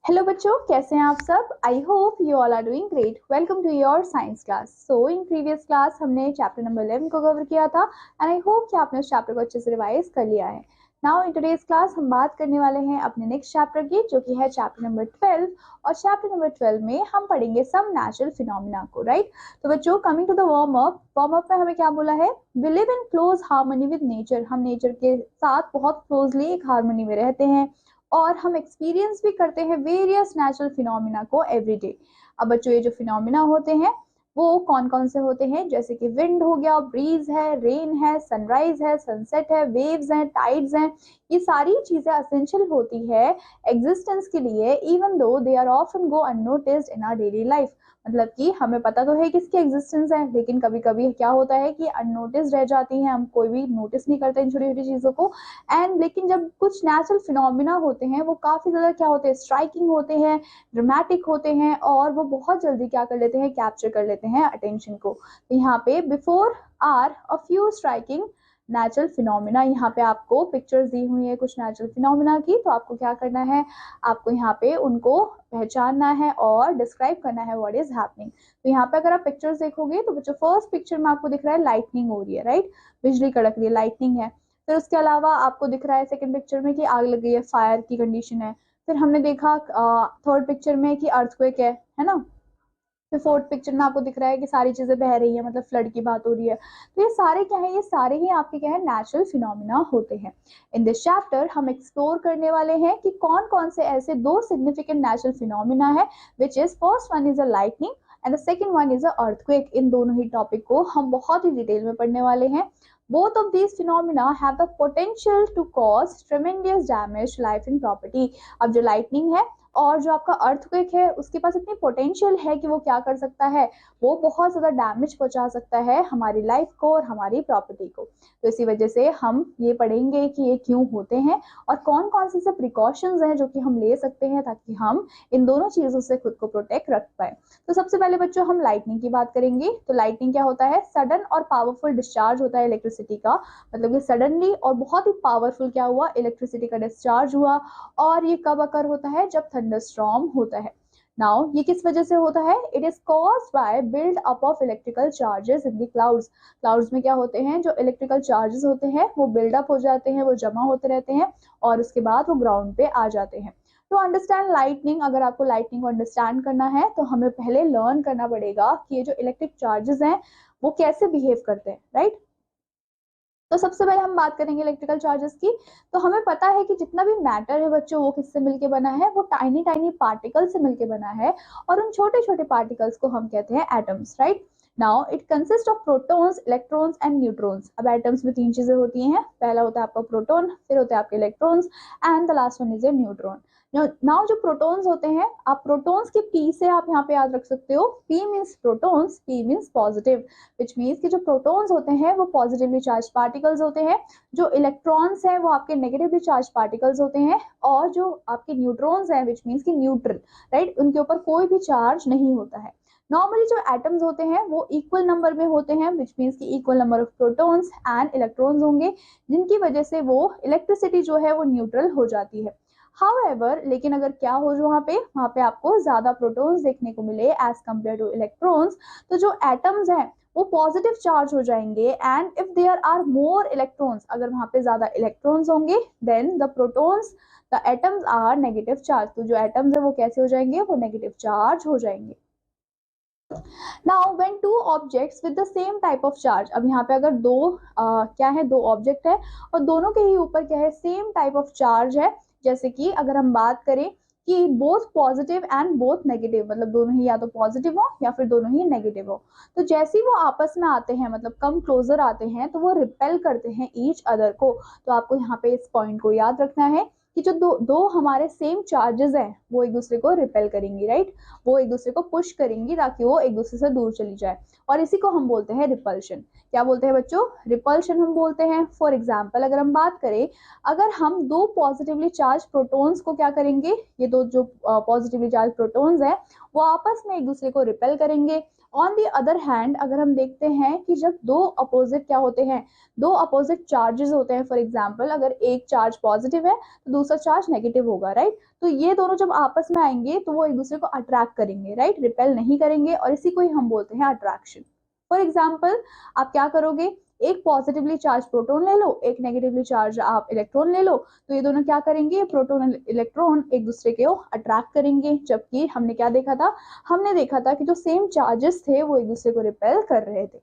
Hello बच्चों, कैसे हैं आप सब। I hope you all are doing great. Welcome to your science class. So in previous class हमने चैप्टर नंबर 11 को कवर किया था एंड आई होप कि आपने उस चैप्टर को अच्छे से रिवाइज कर लिया है। नाउ इन टुडेज क्लास हम बात करने वाले हैं अपने नेक्स्ट चैप्टर की, जो कि है चैप्टर नंबर 12। और चैप्टर नंबर 12 में हम पढ़ेंगे सम नेचुरल फिनोमिना को, राइट। तो बच्चों, coming to the warm up में हमें क्या बोला है। We live in close harmony with nature. हम नेचर के साथ बहुत क्लोजली एक हार्मनी में रहते हैं और हम एक्सपीरियंस भी करते हैं वेरियस नेचुरल फिनोमिना को एवरीडे। अब बच्चों, ये जो फिनोमिना होते हैं वो कौन कौन से होते हैं, जैसे कि विंड हो गया, ब्रीज है, रेन है, सनराइज है, सनसेट है, वेव्स हैं, टाइड्स हैं। ये सारी चीजें असेंशियल होती है एग्जिस्टेंस के लिए, even though they are often go unnoticed in our daily life. मतलब कि हमें पता तो है कि इसकी एग्जिस्टेंस है, लेकिन कभी कभी क्या होता है कि अननोटिस्ड रह जाती हैं, हम कोई भी नोटिस नहीं करते इन छोटी छोटी चीजों को। एंड लेकिन जब कुछ नेचुरल फिनोमिना होते हैं वो काफी ज्यादा क्या होते हैं, स्ट्राइकिंग होते हैं, ड्रामेटिक होते हैं, और वो बहुत जल्दी क्या कर लेते हैं, कैप्चर कर लेते हैं अटेंशन को। तो यहाँ पे before are a few striking natural phenomena, यहाँ पे आपको पिक्चर्स दी हुई है कुछ नेचुरल फिनोमिना की। तो आपको क्या करना है, आपको यहाँ पे उनको पहचानना है और डिस्क्राइब करना है व्हाट इज हैपनिंग। तो यहाँ पे अगर आप पिक्चर्स देखोगे तो बच्चों, फर्स्ट पिक्चर में आपको दिख रहा है लाइटनिंग हो रही है, राइट। बिजली कड़क रही है, लाइटनिंग है। फिर उसके अलावा आपको दिख रहा है सेकंड पिक्चर में कि आग लग गई है, फायर की कंडीशन है। फिर हमने देखा थर्ड पिक्चर में कि अर्थक्वेक है ना। फिर फोर्थ पिक्चर में आपको दिख रहा है कि सारी चीजें बह रही है, मतलब फ्लड की बात हो रही है। तो ये सारे क्या है, ये सारे ही आपके क्या है, नेचुरल फिनोमिना होते हैं। इन दिस चैप्टर हम एक्सप्लोर करने वाले हैं कि कौन कौन से ऐसे दो सिग्निफिकेंट नेचुरल फिनोमिना है, which is first one is a lightning and the second one is a earthquake. इन दोनों ही टॉपिक को हम बहुत ही डिटेल में पढ़ने वाले हैं। Both of these phenomena have the potential to cause tremendous damage to life and property. अब जो lightning है और जो आपका अर्थक्वेक है, उसके पास इतनी पोटेंशियल है कि वो क्या कर सकता है, वो बहुत ज्यादा डैमेज पहुंचा सकता है हमारी लाइफ को और हमारी प्रॉपर्टी को। तो इसी वजह से हम ये पढ़ेंगे कि ये क्यों होते हैं और कौन कौन से प्रिकॉशंस हैं जो कि हम ले सकते हैं ताकि हम इन दोनों चीजों से खुद को प्रोटेक्ट रख पाए। तो सबसे पहले बच्चों, हम लाइटनिंग की बात करेंगे। तो लाइटनिंग क्या होता है, सडन और पावरफुल डिस्चार्ज होता है इलेक्ट्रिसिटी का। मतलब कि सडनली और बहुत ही पावरफुल क्या हुआ, इलेक्ट्रिसिटी का डिस्चार्ज हुआ। और ये कब अकर होता है, जब थंडरस्टॉर्म होता है। नाउ ये किस वजह से होता है, it is caused by build up of electrical charges in the clouds. Clouds में क्या होते हैं, जो इलेक्ट्रिकल चार्जेस होते हैं वो बिल्डअप हो जाते हैं, वो जमा होते रहते हैं और उसके बाद वो ग्राउंड पे आ जाते हैं। तो अंडरस्टैंड लाइटनिंग, अगर आपको लाइटनिंग को अंडरस्टैंड करना है तो हमें पहले लर्न करना पड़ेगा कि ये जो इलेक्ट्रिक चार्जेस हैं वो कैसे बिहेव करते हैं, राइट। तो सबसे पहले हम बात करेंगे इलेक्ट्रिकल चार्जेस की। तो हमें पता है कि जितना भी मैटर है बच्चों, वो किससे मिलके बना है, वो टाइनी टाइनी पार्टिकल से मिलके बना है। और उन छोटे छोटे पार्टिकल्स को हम कहते हैं atoms, right. Now it consist of protons, electrons and neutrons. अब एटम्स में तीन चीजें होती हैं, पहला होता है आपका प्रोटॉन, फिर होते हैं आपके electrons and the last one is a neutron. Now जो प्रोटॉन्स होते हैं, आप प्रोटॉन्स के पी से आप यहाँ पे याद रख सकते हो, P means protons, P means positive, विच मीन्स कि जो प्रोटॉन्स होते हैं वो पॉजिटिवली चार्ज पार्टिकल्स होते हैं, जो इलेक्ट्रॉन्स हैं वो आपके नेगेटिवली चार्ज पार्टिकल्स होते हैं, और जो आपके न्यूट्रॉन्स हैं विच मीन्स कि न्यूट्रल, राइट, उनके ऊपर कोई भी चार्ज नहीं होता है। नॉर्मली जो एटम्स होते हैं वो इक्वल नंबर में होते हैं, विच मीन्स कि equal number of protons and electrons होंगे, जिनकी वजह से वो इलेक्ट्रिसिटी जो है वो न्यूट्रल हो जाती है। हाउएवर, लेकिन अगर क्या हो, जो वहां पे आपको ज्यादा प्रोटॉन्स देखने को मिले एज कम्पेयर टू इलेक्ट्रॉन्स, तो जो एटम्स हैं वो पॉजिटिव चार्ज हो जाएंगे। And if there are more electrons, अगर वहां पे ज्यादा इलेक्ट्रॉन्स होंगे, then the protons, the atoms are negative charge. तो जो एटम्स है वो कैसे हो जाएंगे, वो नेगेटिव चार्ज हो जाएंगे। Now when two objects with the same type of charge, अब यहाँ पे अगर क्या है, दो ऑब्जेक्ट है और दोनों के ही ऊपर क्या है, सेम टाइप ऑफ चार्ज है। जैसे कि अगर हम बात करें कि both positive and both negative, मतलब दोनों ही या तो पॉजिटिव हो या फिर दोनों ही नेगेटिव हो, तो जैसे ही वो आपस में आते हैं, मतलब कम क्लोजर आते हैं, तो वो रिपेल करते हैं ईच अदर को। तो आपको यहाँ पे इस पॉइंट को याद रखना है कि जो दो दो हमारे सेम चार्जेस हैं वो एक दूसरे को रिपेल करेंगी, राइट। वो एक दूसरे को पुश करेंगी ताकि वो एक दूसरे से दूर चली जाए, और इसी को हम बोलते हैं रिपल्शन। क्या बोलते हैं बच्चों, रिपल्शन हम बोलते हैं। फॉर एग्जाम्पल अगर हम बात करें, अगर हम दो पॉजिटिवली चार्ज प्रोटॉन्स को क्या करेंगे, ये दो जो पॉजिटिवली चार्ज प्रोटॉन्स है वो आपस में एक दूसरे को रिपेल करेंगे, ऑन दी अदर हैंड अगर हम देखते हैं कि जब दो अपोजिट क्या होते हैं, दो अपोजिट चार्जेस होते हैं, फॉर एग्जांपल अगर एक चार्ज पॉजिटिव है तो दूसरा चार्ज नेगेटिव होगा, राइट। तो ये दोनों जब आपस में आएंगे तो वो एक दूसरे को अट्रैक्ट करेंगे, राइट, रिपेल नहीं करेंगे, और इसी को ही हम बोलते हैं अट्रैक्शन। फॉर एग्जाम्पल आप क्या करोगे, एक पॉजिटिवली चार्ज प्रोटॉन ले लो, एक नेगेटिवली चार्ज आप इलेक्ट्रॉन ले लो, तो ये दोनों क्या करेंगे, प्रोटॉन इलेक्ट्रॉन एक दूसरे को अट्रैक्ट करेंगे। जबकि हमने क्या देखा था, हमने देखा था कि जो सेम चार्जेस थे वो एक दूसरे को रिपेल कर रहे थे।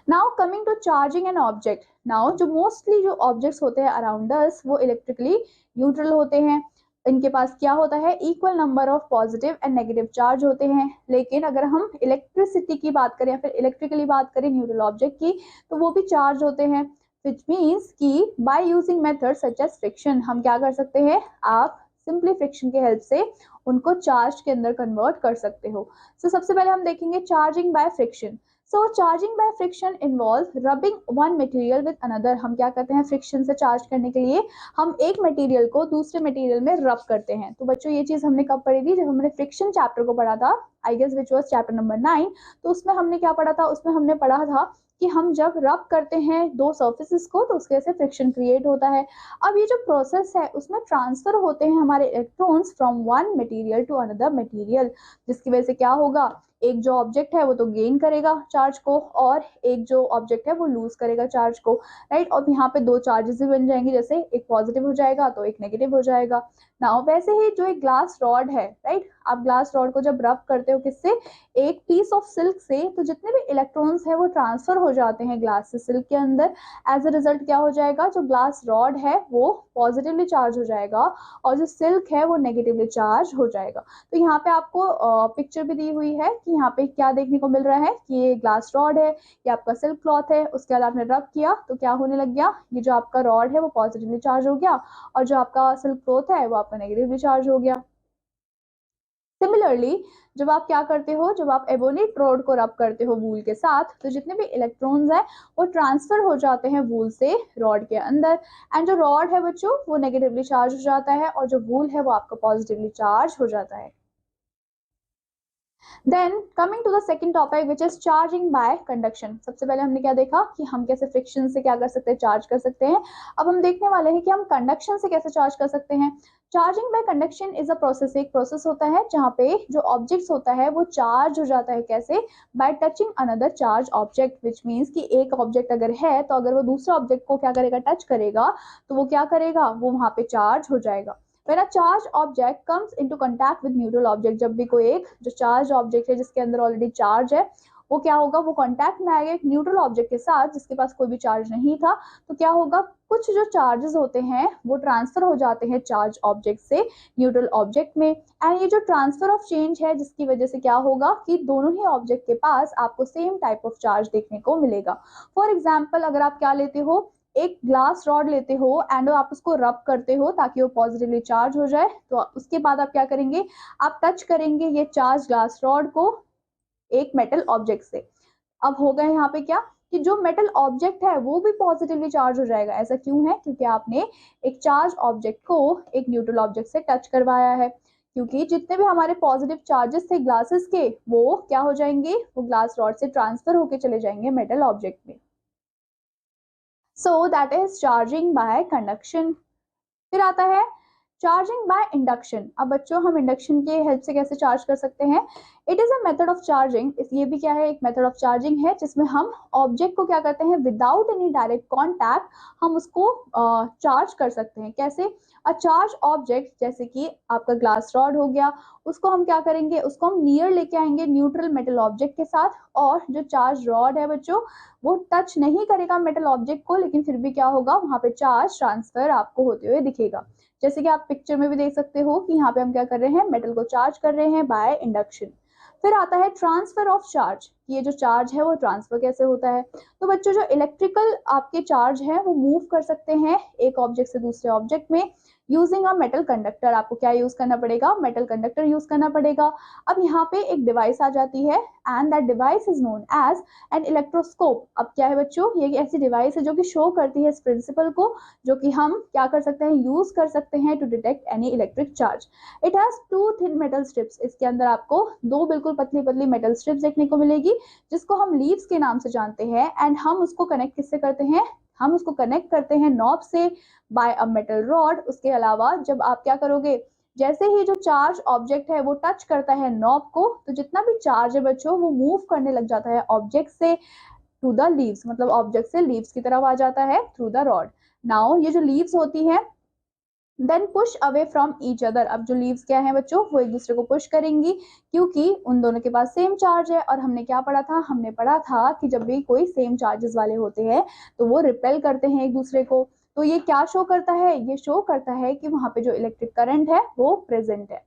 Now coming to charging an object, now जो मोस्टली जो ऑब्जेक्ट्स होते हैं अराउंड अस वो इलेक्ट्रिकली न्यूट्रल होते हैं, इनके पास क्या होता है, equal number of positive and negative charge होते हैं। लेकिन अगर हम इलेक्ट्रिसिटी की बात करें या फिर इलेक्ट्रिकली बात करें न्यूट्रल ऑब्जेक्ट की, तो वो भी चार्ज होते हैं, विच मीन्स कि by using method such as friction हम क्या कर सकते हैं, आप सिंपली फ्रिक्शन की हेल्प से उनको चार्ज के अंदर कन्वर्ट कर सकते हो। तो सबसे पहले हम देखेंगे charging by friction. So charging by friction involve rubbing one material with another, हम क्या करते हैं, फ्रिक्शन से चार्ज करने के लिए हम एक मटेरियल को दूसरे मटेरियल में रब करते हैं। तो बच्चों ये चीज हमने कब पढ़ी थी, जब हमने फ्रिक्शन चैप्टर को पढ़ा था, I guess which was chapter number 9। तो उसमें हमने क्या पढ़ा था, उसमें हमने पढ़ा था कि हम जब रब करते हैं दो सर्फेसिस को तो उसके से फ्रिक्शन क्रिएट होता है। अब ये जो प्रोसेस है उसमें ट्रांसफर होते हैं हमारे electrons from one material to another material, जिसकी वजह से क्या होगा, एक जो ऑब्जेक्ट है वो तो गेन करेगा चार्ज को और एक जो ऑब्जेक्ट है वो लूज करेगा चार्ज को, राइट। और यहाँ पे दो चार्जेस भी बन जाएंगे, जैसे एक पॉजिटिव हो जाएगा तो एक नेगेटिव हो जाएगा। नाउ वैसे ही जो एक ग्लास रॉड है, राइट, आप ग्लास रॉड को जब रब करते हो किससे, एक पीस ऑफ सिल्क से, तो जितने भी इलेक्ट्रॉन्स है वो ट्रांसफर हो जाते हैं ग्लास से सिल्क के अंदर। एज अ रिजल्ट क्या हो जाएगा, जो ग्लास रॉड है वो पॉजिटिवली चार्ज हो जाएगा और जो सिल्क है वो नेगेटिवली चार्ज हो जाएगा। तो यहाँ पे आपको पिक्चर भी दी हुई है कि यहाँ पे क्या देखने को मिल रहा है कि ये ग्लास रॉड है, ये आपका सिल्क क्लॉथ है, उसके बाद आपने रब किया तो क्या होने लग गया, ये जो आपका रॉड है वो पॉजिटिवली चार्ज हो गया और जो आपका सिल्क क्लॉथ है वो आपका नेगेटिवली चार्ज हो गया। सिमिलरली जब आप क्या करते हो, जब आप एबोनेट रॉड को रब करते हो वूल के साथ, तो जितने भी इलेक्ट्रॉन्स हैं वो ट्रांसफर हो जाते हैं वूल से रॉड के अंदर, एंड जो रॉड है बच्चों वो नेगेटिवली चार्ज हो जाता है और जो वूल है वो आपका पॉजिटिवली चार्ज हो जाता है। Then coming to the second topic which is charging by conduction. सबसे पहले हमने क्या देखा कि हम कैसे फ्रिक्शन से क्या कर सकते हैं, चार्ज कर सकते हैं। अब हम देखने वाले हैं कि हम कंडक्शन से कैसे चार्ज कर सकते हैं। Charging by conduction is a process, एक प्रोसेस होता है जहाँ पे जो ऑब्जेक्ट्स होता है वो चार्ज हो जाता है, कैसे, bye touching another charge object, विच मीन्स कि एक ऑब्जेक्ट अगर है तो अगर वो दूसरे ऑब्जेक्ट को क्या करेगा, टच करेगा, तो वो क्या करेगा, वो वहां पे चार्ज हो जाएगा। When a charged object comes into contact with neutral object, जब भी कोई एक जो चार्ज ऑब्जेक्ट है जिसके अंदर ऑलरेडी चार्ज है वो क्या होगा, वो कांटेक्ट में आएगा एक न्यूट्रल ऑब्जेक्ट के साथ जिसके पास कोई भी चार्ज नहीं था, तो क्या होगा, कुछ जो चार्जेस होते हैं वो ट्रांसफर हो जाते हैं चार्ज ऑब्जेक्ट से न्यूट्रल ऑब्जेक्ट में। एंड ये जो ट्रांसफर ऑफ चेंज है जिसकी वजह से क्या होगा कि दोनों ही ऑब्जेक्ट के पास आपको सेम टाइप ऑफ चार्ज देखने को मिलेगा। फॉर एग्जाम्पल अगर आप क्या लेते हो, एक ग्लास रॉड लेते हो एंड आप उसको रब करते हो ताकि वो पॉजिटिवली चार्ज हो जाए, तो उसके बाद आप क्या करेंगे, आप टच करेंगे ये चार्ज ग्लास रॉड को एक मेटल ऑब्जेक्ट से। अब होगा यहाँ पे क्या कि जो मेटल ऑब्जेक्ट है वो भी पॉजिटिवली चार्ज हो जाएगा। ऐसा क्यों है, क्योंकि आपने एक चार्ज ऑब्जेक्ट को एक न्यूट्रल ऑब्जेक्ट से टच करवाया है, क्योंकि जितने भी हमारे पॉजिटिव चार्जेस थे ग्लासेस के वो क्या हो जाएंगे, वो ग्लास रॉड से ट्रांसफर होके चले जाएंगे मेटल ऑब्जेक्ट में। So that is charging by conduction. फिर आता है चार्जिंग बाय इंडक्शन। अब बच्चों हम इंडक्शन के हेल्प से कैसे चार्ज कर सकते हैं, it is a method of charging, ये भी क्या है, एक मेथड ऑफ चार्जिंग है जिसमें हम ऑब्जेक्ट को क्या करते हैं, विदाउट एनी डायरेक्ट कॉन्टैक्ट हम उसको चार्ज कर सकते हैं। कैसे, अ चार्ज ऑब्जेक्ट जैसे कि आपका ग्लास रॉड हो गया, उसको हम क्या करेंगे, उसको हम नियर लेके आएंगे न्यूट्रल मेटल ऑब्जेक्ट के साथ, और जो चार्ज रॉड है बच्चों वो टच नहीं करेगा मेटल ऑब्जेक्ट को, लेकिन फिर भी क्या होगा, वहां पे चार्ज ट्रांसफर आपको होते हुए दिखेगा। जैसे कि आप पिक्चर में भी देख सकते हो कि यहाँ पे हम क्या कर रहे हैं, मेटल को चार्ज कर रहे हैं बाय इंडक्शन। फिर आता है ट्रांसफर ऑफ चार्ज, ये जो चार्ज है वो ट्रांसफर कैसे होता है। तो बच्चों जो इलेक्ट्रिकल आपके चार्ज है वो मूव कर सकते हैं एक ऑब्जेक्ट से दूसरे ऑब्जेक्ट में, यूजिंग अ मेटल कंडक्टर, आपको क्या यूज करना पड़ेगा, मेटल कंडक्टर यूज करना पड़ेगा। अब यहाँ पे एक डिवाइस आ जाती है and that device is known as an electroscope. अब क्या है बच्चों, ये एक ऐसी डिवाइस है जो कि शो करती है इस प्रिंसिपल को, जो कि हम क्या कर सकते हैं, यूज कर सकते हैं to detect any electric charge. It has two thin metal strips, इसके अंदर आपको दो बिल्कुल पतली पतली मेटल स्ट्रिप्स देखने को मिलेगी, जिसको हम लीव्स के नाम से जानते हैं। एंड हम उसको कनेक्ट किससे करते हैं, हम उसको कनेक्ट करते हैं नॉब से बाय अ मेटल रॉड। उसके अलावा जब आप क्या करोगे, जैसे ही जो चार्ज ऑब्जेक्ट है वो टच करता है नॉब को, तो जितना भी चार्ज है बच्चों वो मूव करने लग जाता है ऑब्जेक्ट से टू द लीव्स, मतलब ऑब्जेक्ट से लीव्स की तरफ आ जाता है थ्रू द रॉड। नाउ ये जो लीव्स होती है then push away from each other. अब जो लीव्स क्या है बच्चों, वो एक दूसरे को पुश करेंगी, क्योंकि उन दोनों के पास सेम चार्ज है। और हमने क्या पढ़ा था, हमने पढ़ा था कि जब भी कोई सेम चार्जेस वाले होते हैं तो वो रिपेल करते हैं एक दूसरे को। तो ये क्या शो करता है, ये शो करता है कि वहां पे जो इलेक्ट्रिक करंट है वो प्रेजेंट है।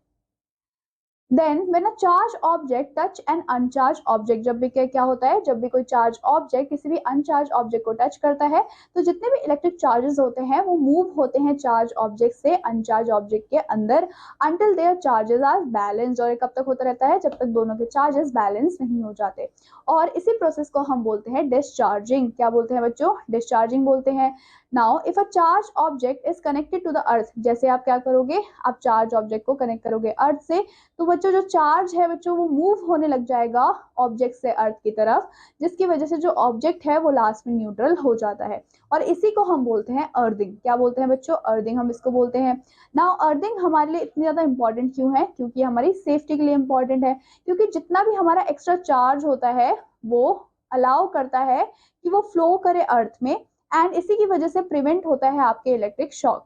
Then when a charge object touch an uncharge object, जब भी क्या होता है, जब भी कोई चार्ज ऑब्जेक्ट किसी भी अनचार्ज ऑब्जेक्ट को टच करता है तो जितने भी इलेक्ट्रिक चार्जेस होते हैं वो मूव होते हैं चार्ज ऑब्जेक्ट से अनचार्ज ऑब्जेक्ट के अंदर until their charges are balanced. और कब तक होता रहता है, जब तक दोनों के चार्जेस बैलेंस नहीं हो जाते। और इसी प्रोसेस को हम बोलते हैं डिस्चार्जिंग। क्या बोलते हैं बच्चों, डिस्चार्जिंग बोलते हैं। Now if a charge object is connected to the earth, जैसे आप क्या करोगे, आप चार्ज ऑब्जेक्ट को कनेक्ट करोगे अर्थ से, तो बच्चों जो चार्ज है बच्चों वो मूव होने लग जाएगा ऑब्जेक्ट से अर्थ की तरफ, जिसकी वजह से जो ऑब्जेक्ट है वो लास्ट में न्यूट्रल हो जाता है। और इसी को हम बोलते हैं अर्थिंग। क्या बोलते हैं बच्चों, अर्थिंग हम इसको बोलते हैं। नाउ अर्थिंग हमारे लिए इतनी ज्यादा इंपॉर्टेंट क्यों है, क्योंकि हमारी सेफ्टी के लिए इंपॉर्टेंट है। क्योंकि जितना भी हमारा एक्स्ट्रा चार्ज होता है वो अलाउ करता है कि वो फ्लो करे अर्थ में, एंड इसी की वजह से प्रिवेंट होता है आपके इलेक्ट्रिक शॉक।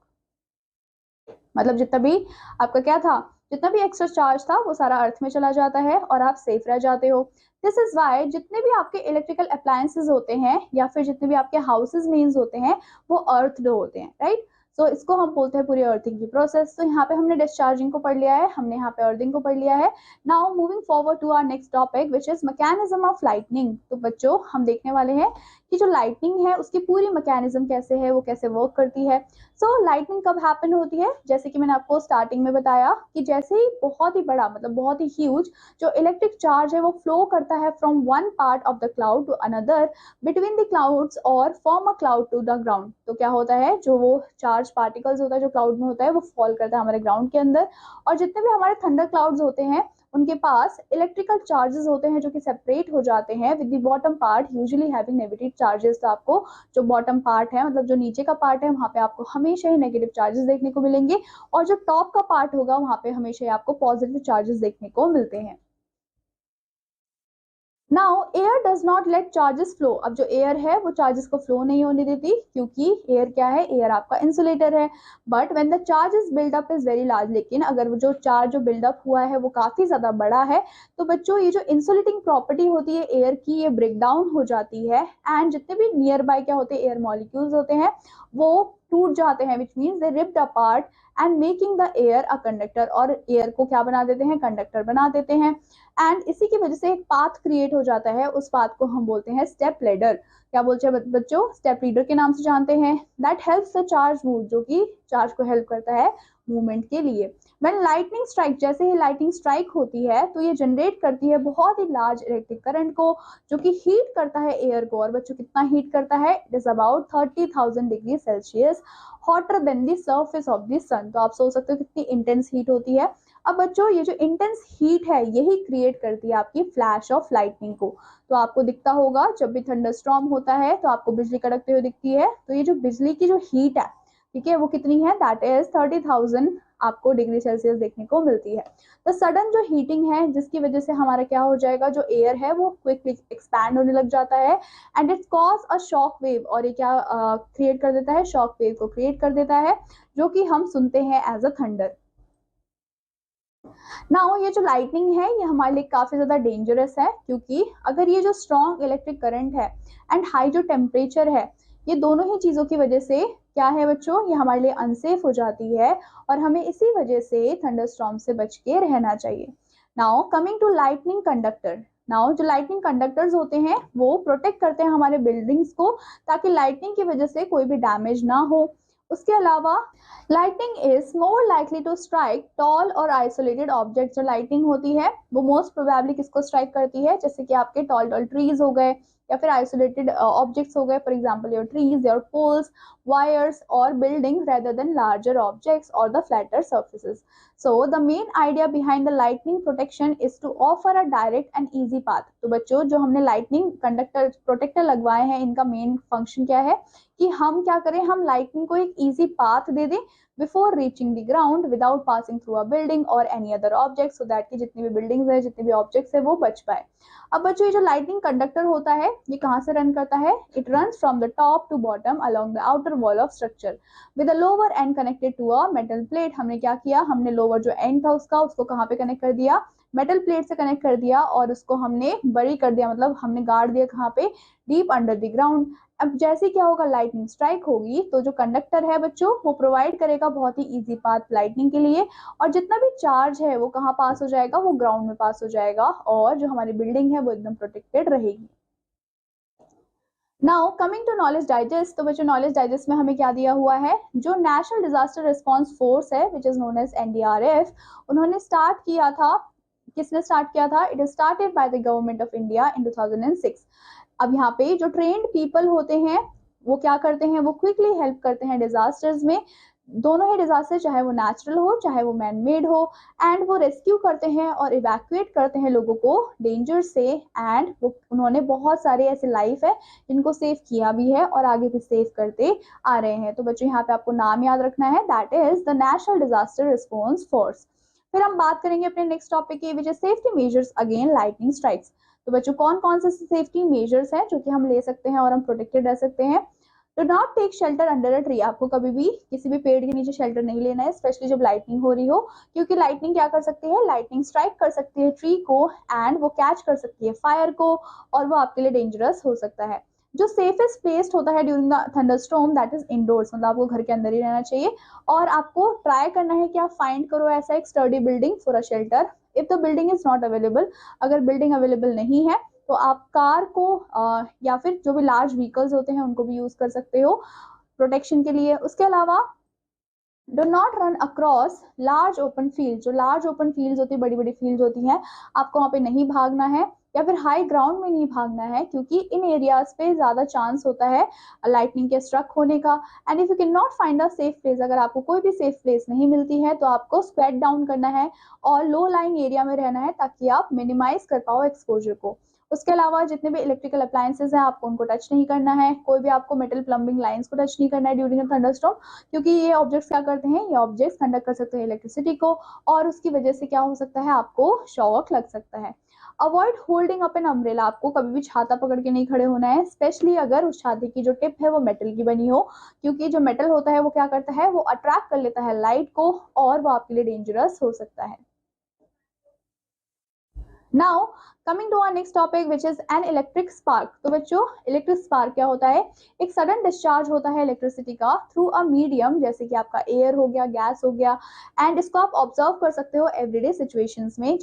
मतलब जितना भी आपका क्या था, जितना भी एक्स्ट्रा चार्ज था वो सारा अर्थ में चला जाता है और आप सेफ रह जाते हो। दिस इज वाई जितने भी आपके इलेक्ट्रिकल अप्लायंसेज होते हैं या फिर जितने भी आपके हाउसेज मीन्स होते हैं वो अर्थड होते हैं, राइट। सो इसको हम बोलते हैं पूरी अर्थिंग की प्रोसेस। तो यहाँ पे हमने डिस्चार्जिंग को पढ़ लिया है, हमने यहाँ पे अर्थिंग को पढ़ लिया है। Now moving forward to our next topic which is mechanism of lightning. तो बच्चों हम देखने वाले हैं कि जो लाइटनिंग है उसकी पूरी मैकेनिज्म कैसे है, वो कैसे वर्क करती है। सो लाइटनिंग कब हैपन होती है, जैसे कि मैंने आपको स्टार्टिंग में बताया कि जैसे ही बहुत ही बड़ा, मतलब बहुत ही ह्यूज जो इलेक्ट्रिक चार्ज है वो फ्लो करता है from one part of the cloud to another between the clouds और from a cloud to the ground, तो क्या होता है, जो वो चार्ज पार्टिकल्स होता है जो क्लाउड में होता है वो फॉल करता है हमारे ग्राउंड के अंदर। और जितने भी हमारे थंडर क्लाउड्स होते हैं उनके पास इलेक्ट्रिकल चार्जेस होते हैं जो कि सेपरेट हो जाते हैं with the bottom part usually having negative charges. तो आपको जो बॉटम पार्ट है, मतलब जो नीचे का पार्ट है, वहां पे आपको हमेशा ही नेगेटिव चार्जेस देखने को मिलेंगे, और जो टॉप का पार्ट होगा वहां पे हमेशा ही आपको पॉजिटिव चार्जेस देखने को मिलते हैं। Now air does not let charges flow. अब जो एयर है वो चार्जेस को फ्लो नहीं होने देती, क्योंकि एयर क्या है, एयर आपका इंसुलेटर है। But when the charges buildup is very large, लेकिन अगर वो जो चार्ज जो बिल्डअप हुआ है वो काफी ज्यादा बड़ा है, तो बच्चों ये जो इंसुलेटिंग प्रॉपर्टी होती है एयर की, ये ब्रेक डाउन हो जाती है। एंड जितने भी नियर बाय क्या होते हैं, एयर मॉलिक्यूल्स होते हैं, वो टूट जाते हैं, which means they ripped apart and making the air a conductor. और एयर को क्या बना देते हैं, कंडक्टर बना देते हैं। एंड इसी की वजह से एक पाथ क्रिएट हो जाता है, उस पाथ को हम बोलते हैं स्टेप लेडर। क्या बोलते हैं बच्चों, स्टेप लीडर के नाम से जानते हैं। That helps the charge move, जो कि चार्ज को हेल्प करता है मूवमेंट के लिए। व्हेन लाइटनिंग स्ट्राइक, जैसे ही लाइटनिंग स्ट्राइक होती है तो ये जनरेट करती है बहुत ही लार्ज इलेक्ट्रिक करंट को, जो कि हीट करता है एयर को। और बच्चों कितना हीट करता है, it is about 30,000 degree Celsius hotter than the surface of the sun. तो आप सोच सकते हो कितनी इंटेंस हीट होती है। अब बच्चों ये जो इंटेंस हीट है यही क्रिएट करती है आपकी फ्लैश ऑफ लाइटनिंग को। तो आपको दिखता होगा जब भी थंडरस्टॉर्म होता है तो आपको बिजली कड़कते हुए दिखती है। तो ये जो बिजली की जो हीट है, ठीक है, वो कितनी है, दैट इज 30,000 आपको डिग्री सेल्सियस देखने को मिलती है। तो सडन जो हीटिंग है जिसकी वजह से हमारा क्या हो जाएगा, जो एयर है वो क्विकली एक्सपैंड होने लग जाता है and it's cause a shock wave. और ये क्या क्रिएट कर देता है, शॉक वेव को क्रिएट कर देता है, जो कि हम सुनते हैं एज अ थंडर। नाउ ये जो लाइटनिंग है ये हमारे लिए काफी ज्यादा डेंजरस है, क्योंकि अगर ये जो स्ट्रॉन्ग इलेक्ट्रिक करंट है एंड हाई जो टेम्परेचर है, ये दोनों ही चीजों की वजह से क्या है बच्चों, ये हमारे लिए अनसेफ हो जाती है, और हमें इसी वजह से थंडरस्टॉर्म से बच के रहना चाहिए। Now coming to lightning conductor. Now जो लाइटनिंग कंडक्टर्स होते हैं वो प्रोटेक्ट करते हैं हमारे बिल्डिंग्स को, ताकि लाइटनिंग की वजह से कोई भी डैमेज ना हो। उसके अलावा lightning is more likely to strike tall और आइसोलेटेड ऑब्जेक्ट। जो लाइटनिंग होती है वो मोस्ट प्रोबेबली किसको स्ट्राइक करती है, जैसे कि आपके टॉल टॉल ट्रीज हो गए या फिर आइसोलेटेड ऑब्जेक्ट्स हो गए, for example your trees, your poles, wires or building rather than larger objects or the flatter surfaces. So the main idea behind the lightning protection is to offer a direct and easy path. तो बच्चों जो हमने lightning conductor protector लगवाए हैं इनका main function क्या है कि हम क्या करें, हम लाइटनिंग को एक इजी पाथ दे दें before reaching the ground without passing through a building और any other object, so that कि जितनी भी बिल्डिंग्स है, जितने भी ऑब्जेक्ट्स है वो बच पाए। अब बच्चों ये जो लाइटनिंग कंडक्टर होता है ये कहाँ से रन करता है, it runs from the top to bottom along the outer wall of structure with a lower end connected to a metal plate. हमने क्या किया, हमने लोअर जो एंड था उसका, उसको कहाँ पे कनेक्ट कर दिया, मेटल प्लेट से कनेक्ट कर दिया और उसको हमने बरी कर दिया, मतलब हमने गाड़ दिया कहाँ पे, डीप अंडर द ग्राउंड। अब जैसे क्या होगा, लाइटनिंग स्ट्राइक होगी तो जो कंडक्टर है बच्चों वो प्रोवाइड करेगा बहुत ही इजी पाथ लाइटनिंग के लिए, और जितना भी चार्ज है वो कहाँ पास हो जाएगा, वो ग्राउंड में पास हो जाएगा और जो हमारी बिल्डिंग है वो एकदम प्रोटेक्टेड रहेगी। Now coming to knowledge digest, तो बच्चों नॉलेज डाइजेस्ट में हमें क्या दिया हुआ है, जो नेशनल डिजास्टर रिस्पांस फोर्स है which is known as NDRF, उन्होंने स्टार्ट किया था, किसने स्टार्ट किया था, it is started by the government of India in 2006। अब यहाँ पे जो ट्रेन्ड पीपल होते हैं वो क्या करते हैं, वो क्विकली हेल्प करते हैं डिजास्टर्स में, दोनों ही डिजास्टर चाहे वो नेचुरल हो चाहे वो मैन मेड हो, एंड वो रेस्क्यू करते हैं और इवैक्यूएट करते हैं लोगों को डेंजर से, एंड वो उन्होंने बहुत सारे ऐसे लाइफ है जिनको सेव किया भी है और आगे भी सेव करते आ रहे हैं। तो बच्चों यहाँ पे आपको नाम याद रखना है, that is the national disaster response force. फिर हम बात करेंगे अपने नेक्स्ट टॉपिक की, which is safety measures again lightning strikes. तो बच्चों कौन कौन से सेफ्टी मेजर्स हैं जो कि हम ले सकते हैं और हम प्रोटेक्टेड रह सकते हैं। Do not take shelter under a tree, आपको कभी भी किसी भी पेड़ के नीचे शेल्टर नहीं लेना है, स्पेशली जब लाइटनिंग हो रही हो, क्योंकि लाइटनिंग क्या कर सकती है, लाइटनिंग स्ट्राइक कर सकती है ट्री को एंड वो कैच कर सकती है फायर को और वो आपके लिए डेंजरस हो सकता है। जो सेफेस्ट प्लेस्ड होता है during the thunderstorm that is indoors, मतलब आपको घर के अंदर ही रहना चाहिए और आपको ट्राई करना है कि आप फाइंड करो ऐसा एक sturdy building for a shelter. If the building is not available, अगर बिल्डिंग अवेलेबल नहीं है तो आप कार को या फिर जो भी लार्ज व्हीकल्स होते हैं उनको भी यूज कर सकते हो प्रोटेक्शन के लिए। उसके अलावा do not run across large open field, जो लार्ज ओपन फील्ड होती है, बड़ी बड़ी फील्ड होती हैं, आपको वहाँ पे नहीं भागना है या फिर हाई ग्राउंड में नहीं भागना है, क्योंकि इन एरियाज पे ज्यादा चांस होता है लाइटनिंग के स्ट्रक होने का। And if you can not find a safe place, अगर आपको कोई भी सेफ प्लेस नहीं मिलती है तो आपको स्क्वेट डाउन करना है और लो लाइंग एरिया में रहना है ताकि आप मिनिमाइज कर पाओ एक्सपोजर को। उसके अलावा जितने भी इलेक्ट्रिकल अप्लायंसेज हैं आपको उनको टच नहीं करना है, कोई भी आपको मेटल प्लम्बिंग लाइंस को टच नहीं करना है ड्यूरिंग थंडरस्टॉर्म, क्योंकि ये ऑब्जेक्ट्स क्या करते हैं, ये ऑब्जेक्ट्स कंडक्ट कर सकते हैं इलेक्ट्रिसिटी को और उसकी वजह से क्या हो सकता है, आपको शॉक लग सकता है। Avoid holding up an umbrella, आपको कभी भी छाता पकड़ के नहीं खड़े होना है, स्पेशली अगर उस छाते की जो टिप है वो मेटल की बनी हो, क्योंकि जो मेटल होता है वो क्या करता है, वो अट्रैक्ट कर लेता है लाइट को और वो आपके लिए डेंजरस हो सकता है। Now coming to our next topic which is an electric spark. तो बच्चों इलेक्ट्रिक स्पार्क क्या होता है, एक सडन डिस्चार्ज होता है इलेक्ट्रिसिटी का थ्रू अ मीडियम, जैसे कि आपका एयर हो गया, गैस हो गया, एंड इसको आप ऑब्जर्व कर सकते हो एवरीडे सिचुएशंस में,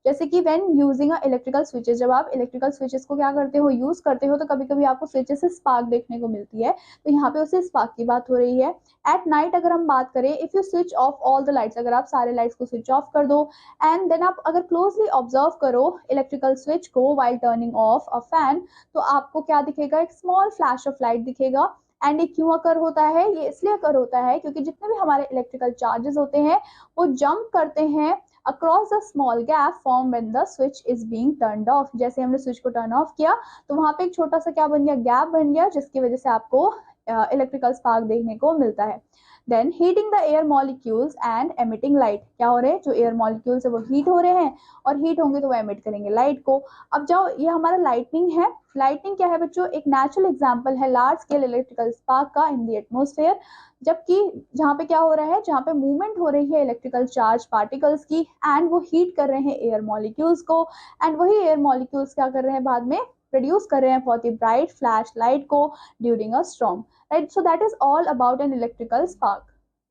जैसे कि when using a electrical switches, जब आप इलेक्ट्रिकल स्विचेस को क्या करते हो, यूज करते हो, तो कभी कभी आपको स्विचेस से स्पार्क देखने को मिलती है, तो यहाँ पे उसे स्पार्क की बात हो रही है। एट नाइट अगर हम बात करें, if you switch off all the lights, अगर आप सारे लाइट्स को स्विच ऑफ कर दो एंड देन आप अगर क्लोजली ऑब्जर्व करो इलेक्ट्रिकल स्विच को while turning of a fan, तो आपको क्या दिखेगा, एक स्मॉल फ्लैश ऑफ लाइट दिखेगा। एंड ये क्यों अकर होता है, ये इसलिए अकर होता है क्योंकि जितने भी हमारे इलेक्ट्रिकल चार्जेस होते हैं वो जंप करते हैं across the small gap form when the switch is being turned of. जैसे हमने स्विच को टर्न ऑफ किया तो वहां पे एक छोटा सा क्या बन गया, गैप बन गया, जिसकी वजह से आपको इलेक्ट्रिकल स्पार्क देखने को मिलता है। Then heating the air molecules and emitting light, क्या हो रहे हैं, जो एयर मॉलिक्यूल्स है वो हीट हो रहे हैं और हीट होंगे तो वो एमिट करेंगे लाइट को। अब जाओ ये हमारा लाइटनिंग है, लाइटनिंग क्या है बच्चों, एक नेचुरल एग्जांपल है लार्ज स्केल इलेक्ट्रिकल स्पार्क का इन द एटमॉस्फेयर, जबकि जहाँ पे क्या हो रहा है, जहाँ पे मूवमेंट हो रही है इलेक्ट्रिकल चार्ज पार्टिकल्स की एंड वो हीट कर रहे हैं एयर मॉलिक्यूल्स को, एंड वही एयर मॉलिक्यूल्स क्या कर रहे हैं, बाद में प्रोड्यूस कर रहे हैं बहुत ही ब्राइट फ्लैश लाइट को during a storm, right. So that is all about an electrical spark.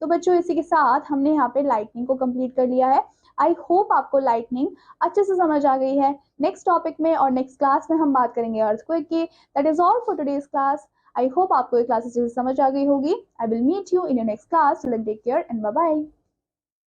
तो बच्चों इसी के साथ हमने यहाँ पे लाइटनिंग को कंप्लीट कर लिया है। आई होप आपको लाइटनिंग अच्छे से समझ आ गई है। नेक्स्ट टॉपिक में और नेक्स्ट क्लास में हम बात करेंगे अर्थक्वेक की। That is all for today's class. I hope आपको ये क्लासेस समझ आ गई होगी. I will meet you in your next class. Take care and bye bye.